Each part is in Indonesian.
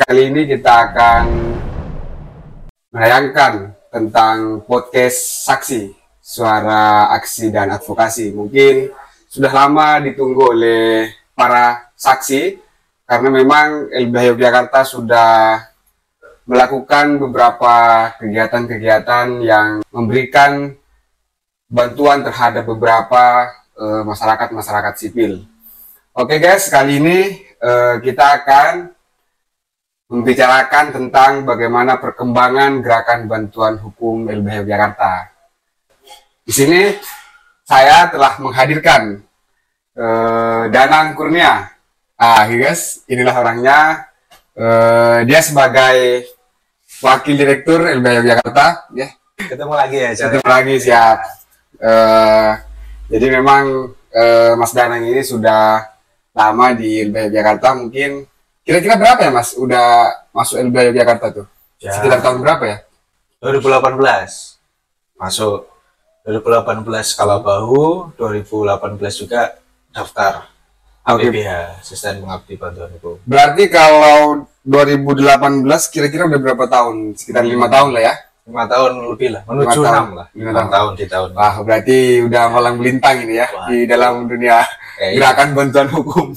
Kali ini kita akan menayangkan tentang podcast Saksi, Suara Aksi dan Advokasi. Mungkin sudah lama ditunggu oleh para saksi, karena memang LBH Yogyakarta sudah melakukan beberapa kegiatan-kegiatan yang memberikan bantuan terhadap beberapa masyarakat sipil. Oke guys, kali ini kita akan membicarakan tentang bagaimana perkembangan gerakan bantuan hukum LBH Yogyakarta. Di sini saya telah menghadirkan Danang Kurnia. Guys, inilah orangnya. Dia sebagai wakil direktur LBH Yogyakarta. Ya. Ketemu lagi ya. Ketemu lagi, siap. Jadi memang Mas Danang ini sudah lama di LBH Yogyakarta. Mungkin kira-kira berapa ya Mas udah masuk LBH Yogyakarta tuh? Ya. Sekitar tahun berapa ya? 2018 masuk. 2018 kalau bahu, 2018 juga daftar APBH, Asisten Pengabdi Bantuan Hukum. Berarti kalau 2018 kira-kira udah berapa tahun? Sekitar 5 tahun lah ya? 5 tahun lebih lah, menuju 6 lah. 5 tahun di tahun. Wah, berarti udah malang melintang ini ya. Wah, di dalam dunia gerakan bantuan hukum.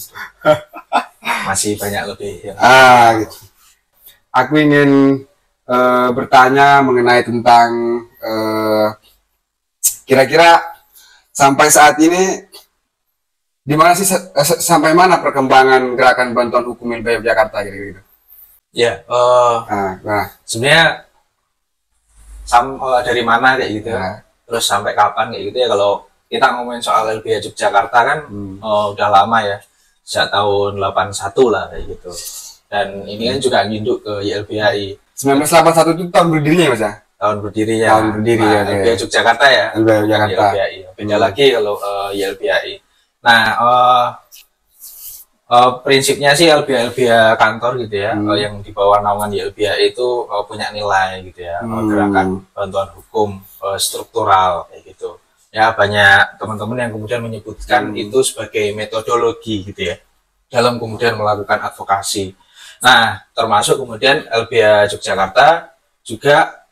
Masih banyak lebih ya. Gitu. Aku ingin bertanya mengenai tentang kira-kira sampai saat ini di mana sih, sampai mana perkembangan gerakan bantuan hukum LBH Yogyakarta gitu? Ya, sebenarnya dari mana kayak gitu ya. Terus sampai kapan kayak gitu ya. Kalau kita ngomongin soal LBH Yogyakarta kan udah lama ya. Sejak tahun 81 lah kayak gitu. Dan ini kan juga nginduk ke YLBHI. 1981 itu tahun berdirinya Mas ya? Tahun berdirinya. Tahun berdiri ya. LBH Yogyakarta ya. LBH Yogyakarta. YLBHI. Beda lagi kalau YLBHI. Nah, prinsipnya sih LBH kantor gitu ya, yang di bawah naungan YLBHI itu punya nilai gitu ya, gerakan bantuan hukum struktural kayak gitu. Ya, banyak teman-teman yang kemudian menyebutkan itu sebagai metodologi gitu ya, dalam kemudian melakukan advokasi. Nah, termasuk kemudian LBH Yogyakarta juga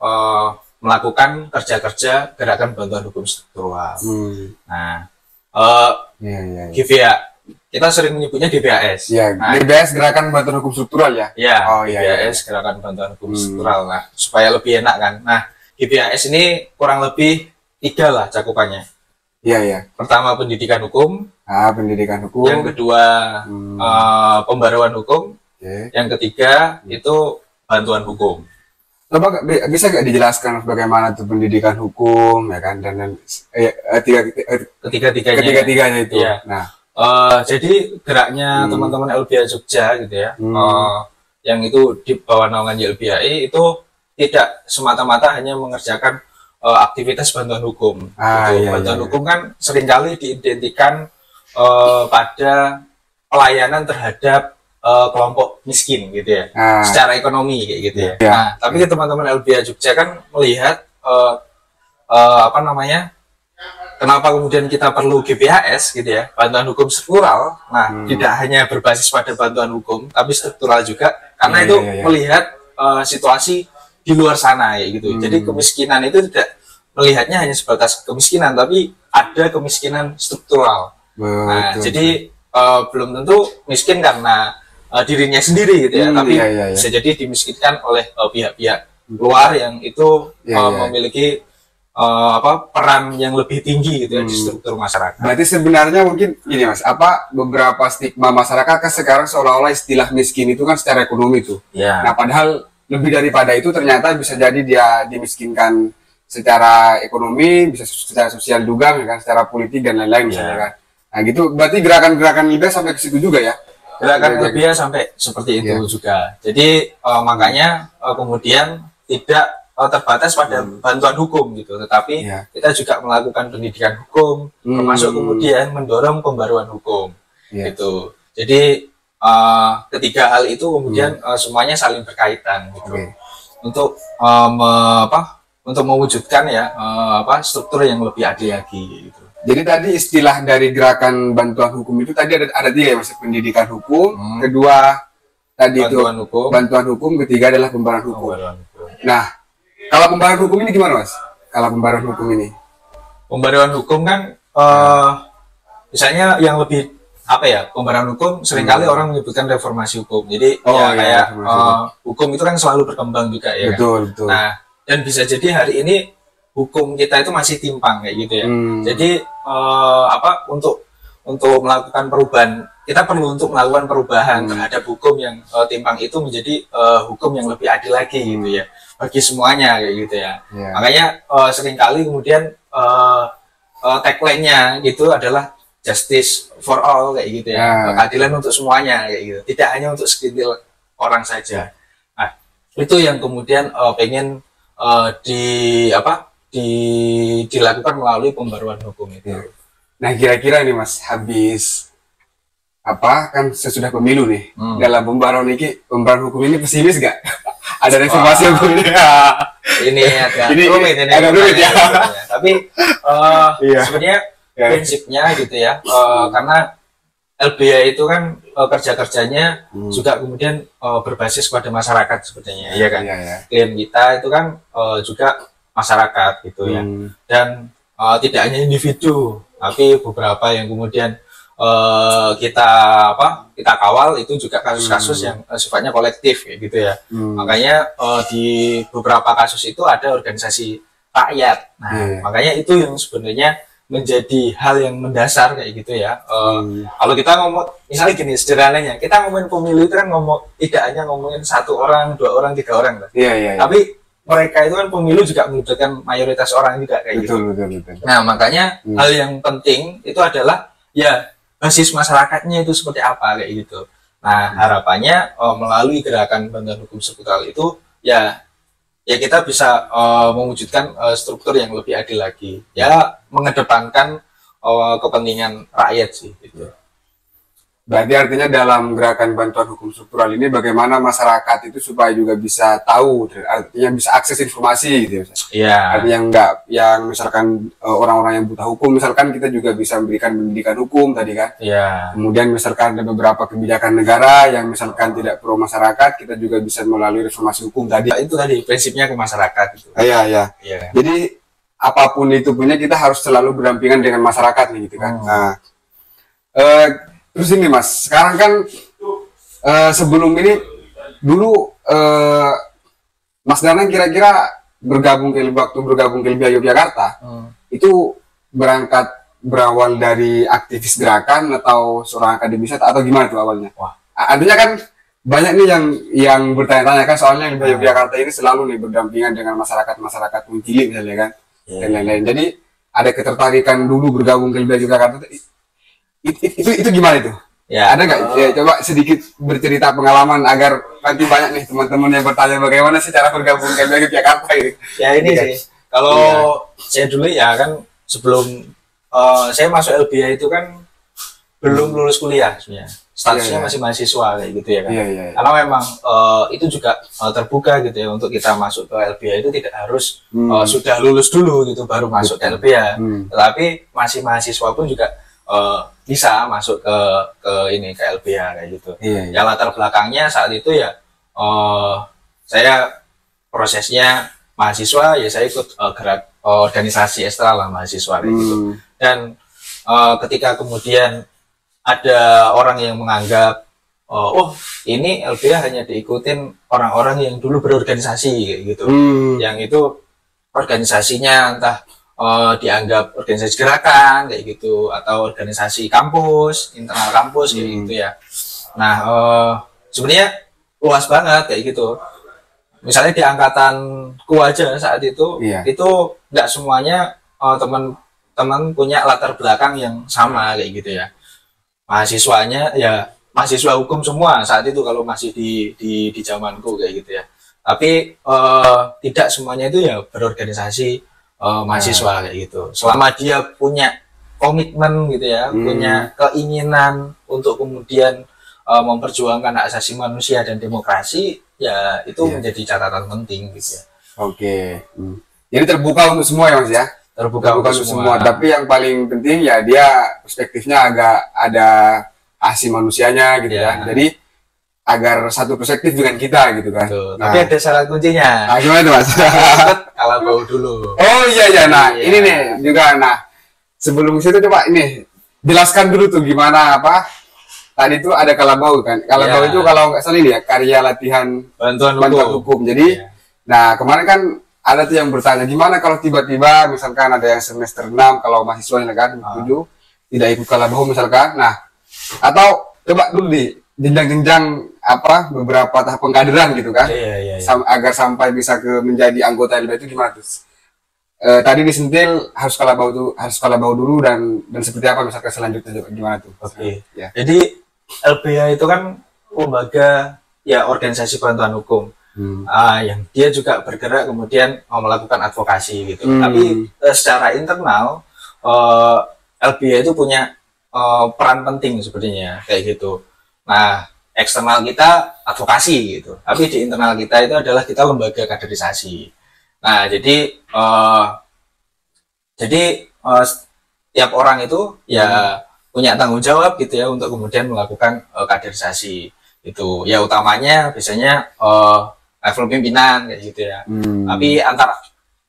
melakukan kerja-kerja gerakan bantuan hukum struktural. Nah, gitu ya, kita sering menyebutnya DBHS. Ya, nah, DBHS Gerakan Bantuan Hukum Struktural ya? Ya, DBHS Gerakan Bantuan Hukum Struktural. Nah, supaya lebih enak kan. Nah, DBHS ini kurang lebih 3 lah cakupannya. Iya. Pertama pendidikan hukum. Pendidikan hukum. Yang kedua pembaruan hukum. Yang ketiga itu bantuan hukum. Coba bisa nggak dijelaskan bagaimana tuh pendidikan hukum ya kan, dan ketiga-tiganya itu. Ya. Nah, jadi geraknya teman-teman LBH Jogja gitu ya, yang itu di bawah naungan YLBHI itu tidak semata-mata hanya mengerjakan aktivitas bantuan hukum. Bantuan hukum kan seringkali diidentikan pada pelayanan terhadap kelompok miskin gitu ya, secara ekonomi kayak gitu ya. Nah, tapi teman-teman LBH Jogja kan melihat kenapa kemudian kita perlu GBHS gitu ya, bantuan hukum struktural. Nah, tidak hanya berbasis pada bantuan hukum, tapi struktural juga, karena itu melihat situasi di luar sana ya gitu. Jadi kemiskinan itu tidak melihatnya hanya sebatas kemiskinan, tapi ada kemiskinan struktural. Nah, jadi belum tentu miskin karena dirinya sendiri gitu ya, tapi bisa jadi dimiskinkan oleh pihak-pihak luar yang itu memiliki peran yang lebih tinggi gitu ya di struktur masyarakat. Berarti sebenarnya mungkin ini Mas, beberapa stigma masyarakat kan sekarang seolah-olah istilah miskin itu kan secara ekonomi tuh. Nah, padahal lebih daripada itu ternyata bisa jadi dia dimiskinkan secara ekonomi, bisa secara sosial juga, kan, secara politik dan lain-lain misalnya kan. Nah, gitu berarti gerakan-gerakan LBH sampai ke situ juga ya. Gerakan LBH sampai seperti itu juga. Jadi makanya kemudian tidak terbatas pada bantuan hukum gitu, tetapi kita juga melakukan pendidikan hukum, termasuk kemudian mendorong pembaruan hukum gitu. Jadi ketiga hal itu kemudian semuanya saling berkaitan gitu. Untuk untuk mewujudkan ya struktur yang lebih adil lagi gitu. Jadi tadi istilah dari gerakan bantuan hukum itu tadi ada 3 ya Mas, pendidikan hukum, kedua tadi bantuan hukum, ketiga adalah pembaruan hukum. Nah, kalau pembaruan hukum ini gimana, Mas? Kalau pembaruan hukum ini? Pembaruan hukum kan misalnya yang lebih apa ya, pembaruan hukum seringkali orang menyebutkan reformasi hukum. Jadi kayak hukum itu kan selalu berkembang juga ya. Betul, kan? betul. Nah, dan bisa jadi hari ini hukum kita itu masih timpang kayak gitu ya. Jadi untuk melakukan perubahan, kita perlu untuk melakukan perubahan terhadap hukum yang timpang itu menjadi hukum yang lebih adil lagi gitu ya, bagi semuanya kayak gitu ya. Makanya seringkali kemudian tagline-nya gitu adalah justice for all kayak gitu ya, keadilan untuk semuanya kayak gitu, tidak hanya untuk segelintir orang saja. Nah, itu yang kemudian pengen dilakukan melalui pembaruan hukum itu. Nah, kira-kira nih Mas, habis kan sesudah pemilu nih, dalam pembaruan hukum ini pesimis gak? Ada reformasi hukum ini? Ini agak rumit ya. Tapi sebenarnya prinsipnya gitu ya, karena LBH itu kan kerja-kerjanya juga kemudian berbasis pada masyarakat sebetulnya, ya kan? Klien kita itu kan juga masyarakat gitu ya, dan tidak hanya individu, tapi beberapa yang kemudian kita kawal itu juga kasus-kasus yang sifatnya kolektif kayak gitu ya. Makanya di beberapa kasus itu ada organisasi rakyat. Nah, makanya itu yang sebenarnya menjadi hal yang mendasar kayak gitu ya. Kalau kita ngomong misalnya gini sederhananya, kita ngomongin pemilu itu kan tidak hanya ngomongin 1 orang, 2 orang, 3 orang, tapi mereka itu kan pemilu juga melibatkan mayoritas orang juga kayak gitu. Betul. Nah, makanya hal yang penting itu adalah ya basis masyarakatnya itu seperti apa kayak gitu. Nah, harapannya melalui gerakan bantuan hukum struktural itu ya kita bisa mewujudkan struktur yang lebih adil lagi. Ya mengedepankan kepentingan rakyat sih gitu. Berarti artinya dalam gerakan bantuan hukum struktural ini bagaimana masyarakat itu supaya juga bisa tahu, artinya bisa akses informasi gitu ya. Artinya yang misalkan orang-orang yang buta hukum, misalkan kita juga bisa memberikan pendidikan hukum tadi kan. Kemudian misalkan ada beberapa kebijakan negara yang misalkan tidak pro masyarakat, kita juga bisa melalui reformasi hukum tadi. Itu tadi prinsipnya ke masyarakat gitu. Jadi apapun itu punya, kita harus selalu berdampingan dengan masyarakat nih gitu kan. Terus ini Mas, sekarang kan sebelum ini dulu Mas Danang kira-kira waktu bergabung ke LBH Yogyakarta itu berawal dari aktivis gerakan atau seorang akademisi atau gimana tuh awalnya? Artinya kan banyak nih yang bertanya-tanya kan, soalnya LBH Yogyakarta ini selalu nih berdampingan dengan masyarakat cilik misalnya kan, dan lain-lain. Jadi ada ketertarikan dulu bergabung ke LBH Yogyakarta. Itu gimana itu? Ada nggak? Coba sedikit bercerita pengalaman agar nanti banyak nih teman-teman yang bertanya bagaimana sih cara bergabung ke LBH Jakarta ini. Ini sih. Kalau saya dulu ya kan sebelum saya masuk LBH itu kan belum lulus kuliah sebenarnya. Statusnya masih mahasiswa kayak gitu ya kan. Karena memang itu juga terbuka gitu ya untuk kita masuk ke LBH itu tidak harus sudah lulus dulu gitu baru masuk ke LBH. Tetapi masih mahasiswa pun juga bisa masuk ke LBH kayak gitu. Ya latar belakangnya saat itu ya saya prosesnya mahasiswa ya, saya ikut gerak organisasi ekstra lah mahasiswa kayak gitu. Dan ketika kemudian ada orang yang menganggap ini LBH hanya diikutin orang-orang yang dulu berorganisasi kayak gitu. Yang itu organisasinya entah dianggap organisasi gerakan kayak gitu atau organisasi kampus, internal kampus kayak gitu ya. Nah, sebenarnya luas banget kayak gitu. Misalnya di angkatanku aja saat itu nggak semuanya teman-teman punya latar belakang yang sama kayak gitu ya. Mahasiswanya ya mahasiswa hukum semua saat itu kalau masih di zamanku kayak gitu ya. Tapi tidak semuanya itu ya berorganisasi mahasiswa kayak gitu. Selama dia punya komitmen gitu ya, punya keinginan untuk kemudian memperjuangkan hak asasi manusia dan demokrasi, ya itu menjadi catatan penting gitu ya. Jadi terbuka untuk semua ya Mas ya? Terbuka untuk semua. Tapi yang paling penting ya dia perspektifnya agak ada asasi manusianya gitu ya. Jadi agar satu perspektif dengan kita gitu kan. Nah, tapi ada syarat kuncinya. Nah, gimana tuh Mas? Kalau bau dulu. Oh iya. Nah, ini nih juga. Nah, sebelum situ coba ini jelaskan dulu tuh gimana apa tadi tuh ada kalabau kan. Kalabau itu kalau nggak salah ini ya karya latihan bantuan hukum. Jadi, nah kemarin kan ada tuh yang bertanya gimana kalau tiba-tiba misalkan ada yang semester 6 kalau mahasiswa kan 7 tidak ikut kalabau misalkan. Nah, atau coba dulu di jenjang-jenjang apa beberapa tahap pengkaderan gitu kan. Agar sampai bisa menjadi anggota LBH itu gimana tuh? Tadi disentil harus kalabau dulu dan seperti apa misalkan selanjutnya gimana tuh? Ya. Jadi LBH itu kan lembaga ya organisasi bantuan hukum yang dia juga bergerak kemudian melakukan advokasi gitu. Tapi secara internal LBH itu punya peran penting sepertinya kayak gitu. Nah, eksternal kita advokasi gitu, tapi di internal kita itu adalah kita lembaga kaderisasi. Nah, jadi tiap orang itu ya punya tanggung jawab gitu ya untuk kemudian melakukan kaderisasi itu. Ya utamanya biasanya level pimpinan kayak gitu ya. Tapi antar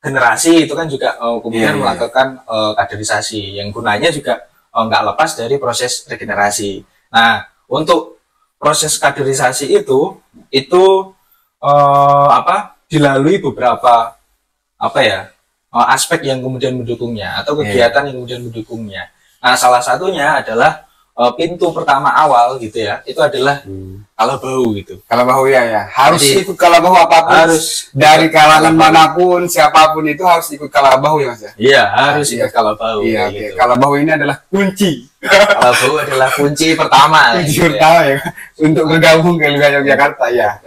generasi itu kan juga kemudian melakukan kaderisasi yang gunanya juga nggak lepas dari proses regenerasi. Nah, untuk proses kaderisasi itu dilalui beberapa aspek yang kemudian mendukungnya atau kegiatan yang kemudian mendukungnya. Nah, salah satunya adalah pintu pertama awal gitu ya, itu adalah kalabau gitu. Kalabau ya, harus ikut kalabau apapun, harus dari kalangan manapun, siapapun itu harus ikut kalabau ya Mas ya? Iya, harus ikut kalabau. Iya, gitu. Kalabau ini adalah kunci. Kalabau adalah kunci pertama. Kunci pertama ya, untuk bergabung ke LBH Yogyakarta ya.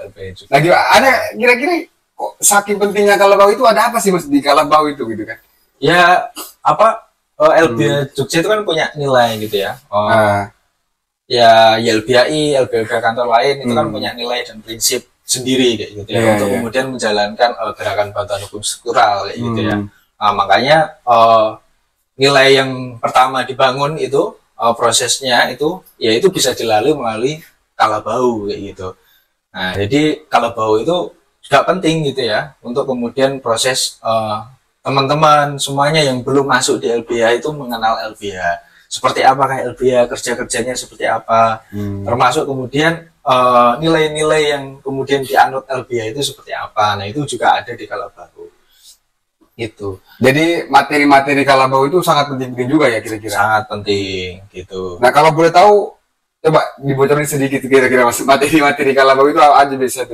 Lagi ada kira-kira kok saking pentingnya kalabau itu ada apa sih Mas di kalabau itu gitu kan? Ya LBH Jogja itu kan punya nilai gitu ya. Ya YLBHI, LBH kantor lain itu kan punya nilai dan prinsip sendiri kayak gitu ya untuk kemudian menjalankan gerakan bantuan hukum struktural kayak gitu ya. Nah, makanya nilai yang pertama dibangun itu prosesnya itu bisa dilalui melalui kalabau kayak gitu. Nah, jadi kalabau itu juga penting gitu ya untuk kemudian proses teman-teman semuanya yang belum masuk di LBH itu mengenal LBH. Seperti apakah LBH, kerja-kerjanya seperti apa, termasuk kemudian nilai-nilai yang kemudian dianut LBH itu seperti apa. Nah, itu juga ada di kalabau. Itu. Jadi materi-materi kalabau itu sangat penting juga ya kira-kira. Sangat penting gitu. Nah, kalau boleh tahu coba dibocorin sedikit kira-kira Mas, materi-materi kalabau itu apa aja biasa tuh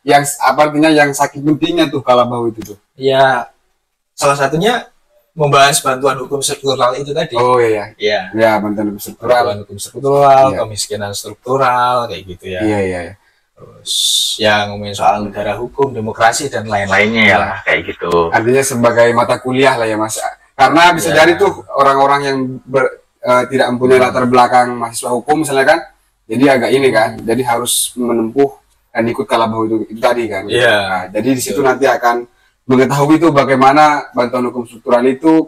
yang apa artinya yang saking pentingnya tuh kalabau itu tuh. Ya, salah satunya membahas bantuan hukum struktural itu tadi. Oh iya. Ya, bantuan hukum struktural. Bantuan hukum struktural, kemiskinan struktural, kayak gitu ya. Iya. Terus yang ngomongin soal negara hukum, demokrasi dan lain-lainnya ya lah, kayak gitu. Artinya sebagai mata kuliah lah ya Mas. Karena bisa jadi tuh orang-orang yang tidak mempunyai latar belakang mahasiswa hukum misalnya kan, jadi agak ini kan, jadi harus menempuh dan ikut kalabau itu tadi kan. Nah, jadi di situ nanti akan mengetahui itu bagaimana bantuan hukum struktural itu,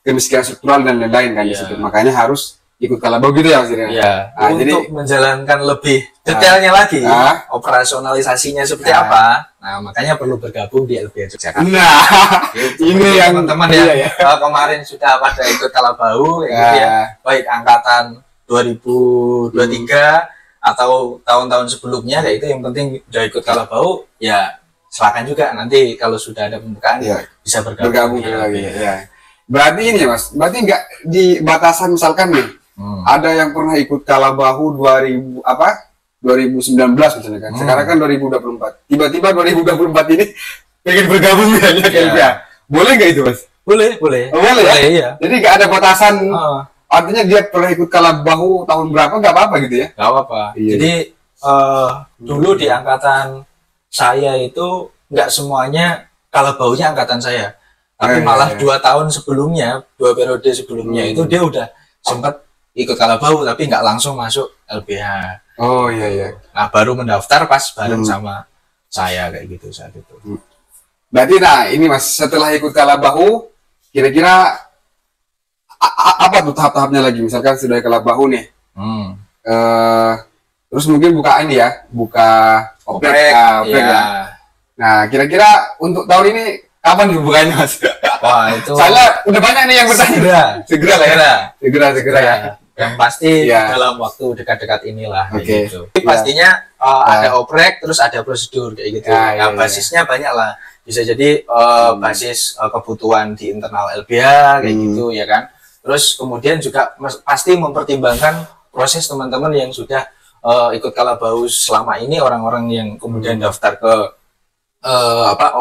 kemiskinan struktural dan lain-lain kan di situ. Makanya harus ikut kalabau gitu ya Mas. Nah, untuk jadi menjalankan lebih detailnya lagi, operasionalisasinya seperti apa. Nah, makanya perlu bergabung di LBH Yogyakarta. Nah, ini yang teman-teman kemarin sudah pada ikut kalabau gitu ya, baik angkatan 2023 atau tahun-tahun sebelumnya, kayak itu yang penting udah ikut kalabau ya. Silakan juga nanti kalau sudah ada pembukaan bisa bergabung lagi. Berarti ini Mas, berarti nggak di batasan misalkan nih ada yang pernah ikut kalabau 2019 misalnya kan. Sekarang kan 2024. Tiba-tiba 2024 ini pengen bergabung ya. Boleh nggak itu Mas? Boleh. Boleh ya. Jadi nggak ada batasan. Artinya dia pernah ikut kalabau tahun berapa nggak apa-apa gitu ya? Nggak apa-apa. Jadi dulu di angkatan saya itu nggak semuanya kalabaunya angkatan saya, tapi malah 2 tahun sebelumnya, 2 periode sebelumnya itu dia udah sempat ikut kalabau tapi nggak langsung masuk LBH. Oh iya. Nah, baru mendaftar pas bareng sama saya kayak gitu saat itu. Berarti nah ini Mas, setelah ikut kalabau kira-kira apa tuh tahap-tahapnya lagi? Misalkan sudah kalabau nih, terus mungkin buka ini ya, buka oprek ya. Nah, kira-kira untuk tahun ini kapan dibukanya, Mas? Wah, itu soalnya udah banyak nih yang bertanya. Segera lah ya. Segera ya. Yang pasti dalam waktu dekat-dekat inilah gitu. Pastinya ada oprek, terus ada prosedur kayak gitu. Basisnya banyak lah. Bisa jadi basis kebutuhan di internal LBH kayak gitu ya kan. Terus kemudian juga pasti mempertimbangkan proses teman-teman yang sudah ikut Kalabaus selama ini, orang-orang yang kemudian daftar ke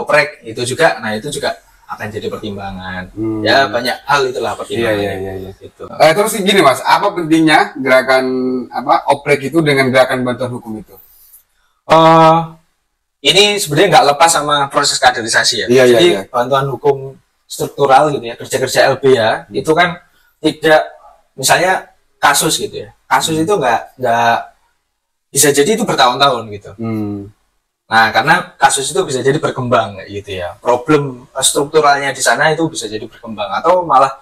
oprek itu juga. Nah, itu juga akan jadi pertimbangan. Ya, banyak hal itulah pertimbangannya. Gitu. Terus gini, Mas, apa pentingnya gerakan oprek itu dengan gerakan bantuan hukum itu? Ini sebenarnya nggak lepas sama proses kaderisasi ya. Jadi bantuan hukum struktural gitu ya, kerja-kerja LBH itu kan tidak, misalnya kasus gitu ya. Kasus itu nggak bisa jadi itu bertahun-tahun gitu. Nah, karena kasus itu bisa jadi berkembang gitu ya. Problem strukturalnya di sana itu bisa jadi berkembang, atau malah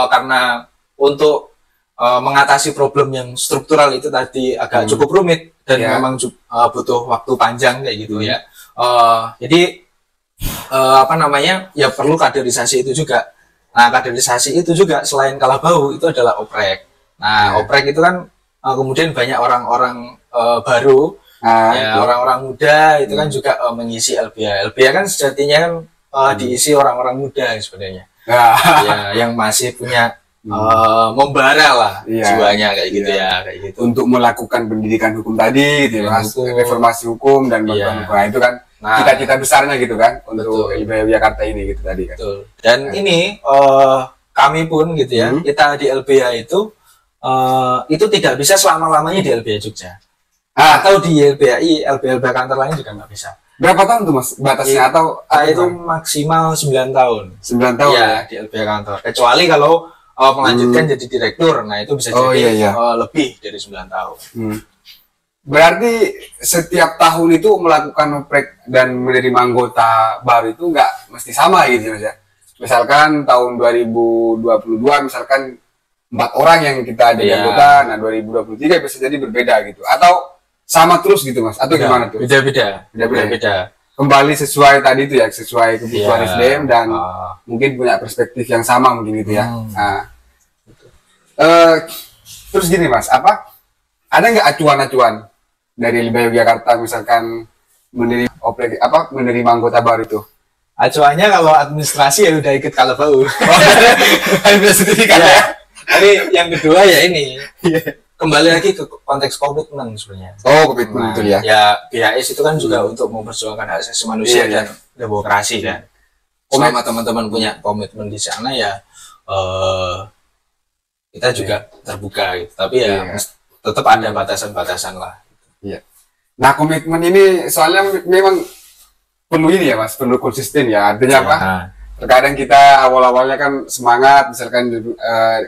karena untuk mengatasi problem yang struktural itu tadi agak cukup rumit dan memang butuh waktu panjang kayak gitu ya. Jadi ya perlu kaderisasi itu juga. Nah, kaderisasi itu juga selain Kalabau itu adalah oprek. Nah, oprek itu kan kemudian banyak orang-orang baru. Orang-orang muda itu kan juga mengisi LBH. LBH kan sejatinya kan diisi orang-orang muda sebenarnya. Yang masih punya membara lah jiwanya kayak gitu ya, kayak gitu. Untuk melakukan pendidikan hukum tadi, gitu, Mas, reformasi hukum dan bantuan hukum. Nah, itu kan cita-cita besarnya gitu kan untuk LBH Jakarta ini gitu tadi kan. Dan ini kami pun gitu ya, kita di LBH itu tidak bisa selama-lamanya di LBH Jogja. Atau di LBH kantor lain juga nggak bisa. Berapa tahun tuh, Mas, batasnya? Itu maksimal 9 tahun. 9 tahun ya, di LBH kantor. Kecuali kalau melanjutkan jadi direktur, nah itu bisa jadi lebih dari 9 tahun. Berarti setiap tahun itu melakukan oprek dan menerima anggota baru itu nggak mesti sama gitu, Mas ya. Misalkan tahun 2022 misalkan 4 orang yang kita jadi anggota, nah 2023 bisa jadi berbeda gitu. Atau sama terus gitu, Mas, atau gimana tuh? Beda-beda. Kembali sesuai tadi itu ya, sesuai kebutuhan SDM dan mungkin punya perspektif yang sama mungkin gitu ya. Terus gini, Mas, ada nggak acuan-acuan dari LBH Yogyakarta misalkan menerima anggota baru itu? Acuannya kalau administrasi ya udah ikut Kalabau. Tapi yang kedua ya ini. Kembali lagi ke konteks komitmen sebenarnya. Komitmen itu ya. Ya, BHS itu kan juga untuk memperjuangkan hak asasi manusia dan demokrasi kan. Selama teman-teman punya komitmen di sana ya, kita juga terbuka gitu. Tapi ya tetap ada batasan-batasan lah. Nah, komitmen ini soalnya memang perlu ini ya, Mas, perlu konsisten ya. Artinya apa? Terkadang kita awal-awalnya kan semangat, misalkan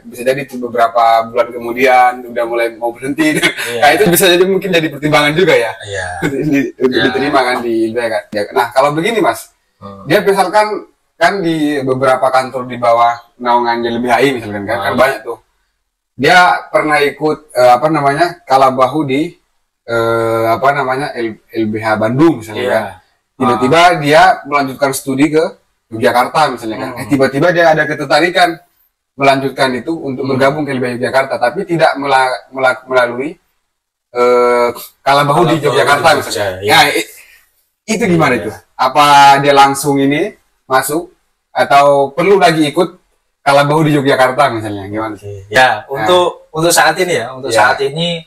bisa jadi beberapa bulan kemudian udah mulai mau berhenti. Nah, itu bisa jadi mungkin jadi pertimbangan juga ya. Diterima kan di LBH kan. Nah, kalau begini, Mas, dia misalkan kan di beberapa kantor di bawah naungan LBHI misalkan kan banyak tuh. Dia pernah ikut Kalabahu di LBH Bandung misalnya kan. Tiba-tiba dia melanjutkan studi ke Yogyakarta misalnya kan. Tiba-tiba dia ada ketertarikan melanjutkan itu untuk bergabung ke LBH Yogyakarta, tapi tidak melalui Kalabahu di Yogyakarta misalnya. Nah, itu gimana itu? Apa dia langsung ini masuk atau perlu lagi ikut Kalabahu di Yogyakarta misalnya? Gimana? Ya, untuk saat ini ya, saat ini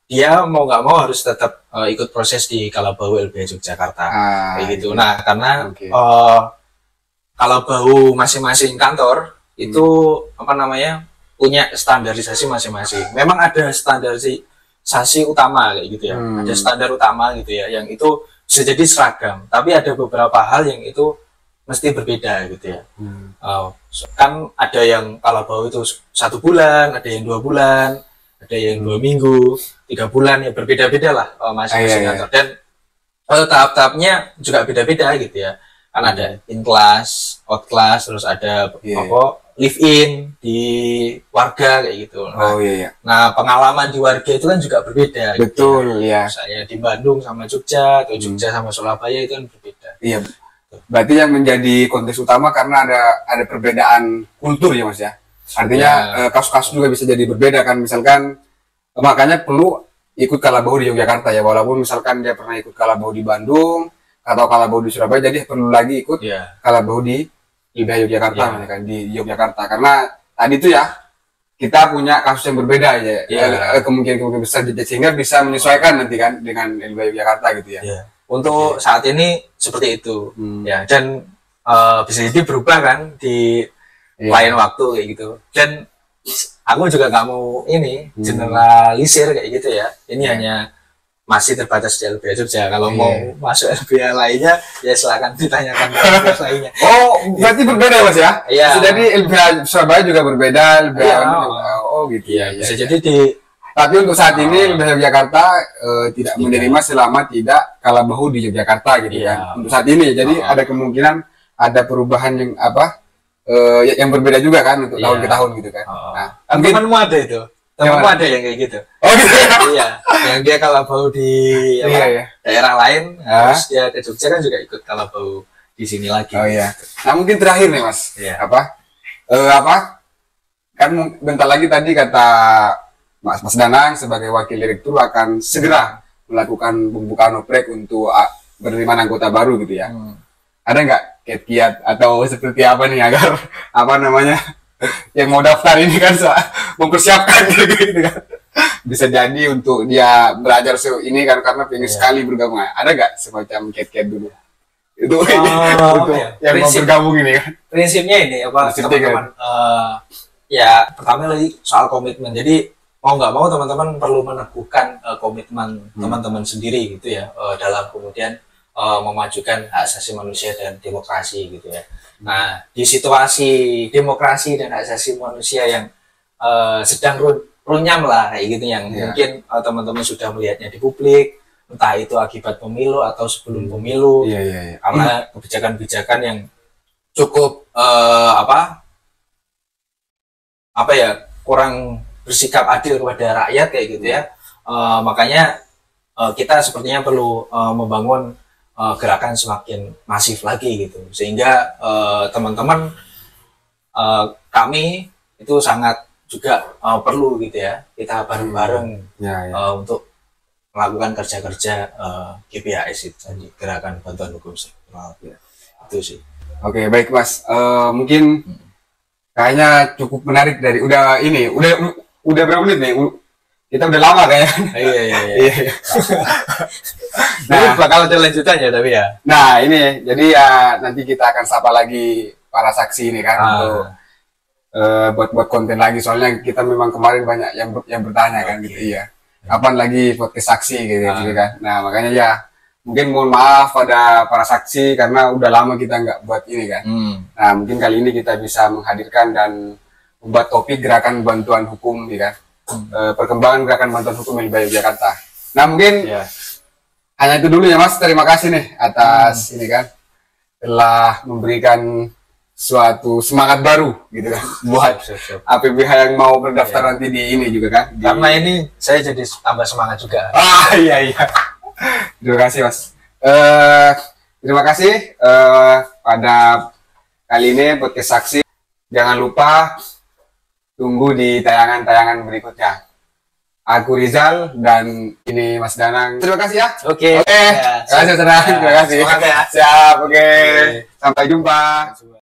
dia mau nggak mau harus tetap ikut proses di Kalabahu LBH Yogyakarta kayak gitu. Nah, karena Kalabahu masing-masing kantor itu punya standarisasi masing-masing. Memang ada standarisasi utama kayak gitu ya. Ada standar utama gitu ya, yang itu bisa jadi seragam. Tapi ada beberapa hal yang itu mesti berbeda gitu ya. Kan ada yang Kalabahu itu 1 bulan, ada yang 2 bulan, ada yang 2 minggu, 3 bulan, ya berbeda-beda lah masing-masing kantor. Dan tahap-tahapnya juga beda-beda gitu ya. Kan ada in class, out class, terus ada live in di warga kayak gitu. Nah, nah pengalaman di warga itu kan juga berbeda. Betul, gitu ya. Saya di Bandung sama Jogja atau Jogja sama Surabaya itu kan berbeda. Iya. Berarti yang menjadi konteks utama karena ada perbedaan kultur ya Mas ya. Artinya kasus-kasus juga bisa jadi berbeda kan. Misalkan makanya perlu ikut kalabahu di Yogyakarta ya. Walaupun misalkan dia pernah ikut kalabahu di Bandung atau kalabahu di Surabaya, jadi perlu lagi ikut kalabahu di LBH Yogyakarta kan, di Yogyakarta. Karena tadi itu ya kita punya kasus yang berbeda ya. Kemungkinan besar sehingga bisa menyesuaikan nanti kan dengan LBH Yogyakarta gitu ya. Untuk saat ini seperti itu ya, dan bisa jadi berubah kan di lain waktu kayak gitu. Dan aku juga nggak mau ini generalisir kayak gitu ya. Ini hanya masih terbatas di LBH Jogja. Kalau mau masuk LBH lainnya ya silakan ditanyakan ke LBH lainnya. Oh, berarti berbeda Mas ya? Iya. Jadi LBH Surabaya juga berbeda, LBH gitu ya. Bisa jadi di. Tapi untuk saat ini LBH Yogyakarta tidak menerima selama tidak kalabahu di Yogyakarta gitu kan. Untuk saat ini, jadi ada kemungkinan ada perubahan yang yang berbeda juga kan untuk tahun ke tahun gitu kan. Nah, temanmu ada itu, temanmu ada yang kayak gitu. Oh gitu ya? Iya, yang dia kalabahu di daerah lain, terus dia ke Jogja kan juga ikut kalabahu di sini lagi. Oh iya. Nah mungkin terakhir nih Mas, kan bentar lagi tadi kata Mas Danang sebagai wakil direktur akan segera melakukan pembukaan oprek untuk penerimaan anggota baru gitu ya. Ada nggak kiat-kiat atau seperti apa nih agar yang mau daftar ini kan mempersiapkan gitu kan? Bisa jadi untuk dia belajar ini kan karena pengen sekali bergabung. Ada nggak semacam kiat-kiat dulu? Itu untuk yang mau bergabung ini kan? Prinsipnya ini apa teman-teman? Ya pertama lagi soal komitmen. Jadi mau nggak mau teman-teman perlu meneguhkan komitmen teman-teman sendiri gitu ya dalam kemudian memajukan hak asasi manusia dan demokrasi gitu ya. Nah di situasi demokrasi dan hak asasi manusia yang sedang runyam lah kayak gitu yang mungkin teman-teman sudah melihatnya di publik, entah itu akibat pemilu atau sebelum pemilu, karena kebijakan-kebijakan yang cukup kurang bersikap adil kepada rakyat kayak gitu ya. Makanya kita sepertinya perlu membangun gerakan semakin masif lagi gitu, sehingga teman-teman kami itu sangat juga perlu gitu ya, kita bareng-bareng untuk melakukan kerja-kerja GPHS itu tadi, gerakan bantuan hukum struktural itu sih. Oke, baik Mas, mungkin kayaknya cukup menarik dari udah berapa menit nih? Kita udah lama kayaknya. Iya. Nah, bakal ada lanjutannya tapi ya. Nah, ini jadi ya nanti kita akan sapa lagi para saksi ini kan untuk buat konten lagi, soalnya kita memang kemarin banyak yang bertanya kan gitu ya. Kapan lagi podcast saksi gitu kan. Nah, makanya ya mungkin mohon maaf pada para saksi karena udah lama kita nggak buat ini kan. Nah, mungkin kali ini kita bisa menghadirkan dan membuat topik gerakan bantuan hukum ya kan. Perkembangan gerakan bantuan hukum LBH Yogyakarta. Nah mungkin hanya itu dulu ya Mas, terima kasih nih atas ini kan telah memberikan suatu semangat baru gitu kan buat APBH yang mau berdaftar nanti di ini juga kan. Karena ini saya jadi tambah semangat juga. Iya. Terima kasih Mas. Terima kasih pada kali ini podcast saksi. Jangan lupa tunggu di tayangan-tayangan berikutnya. Aku Rizal dan ini Mas Danang. Terima kasih ya. Oke. Terima kasih. Terima kasih. Semangat ya. Siap. Oke. Sampai jumpa.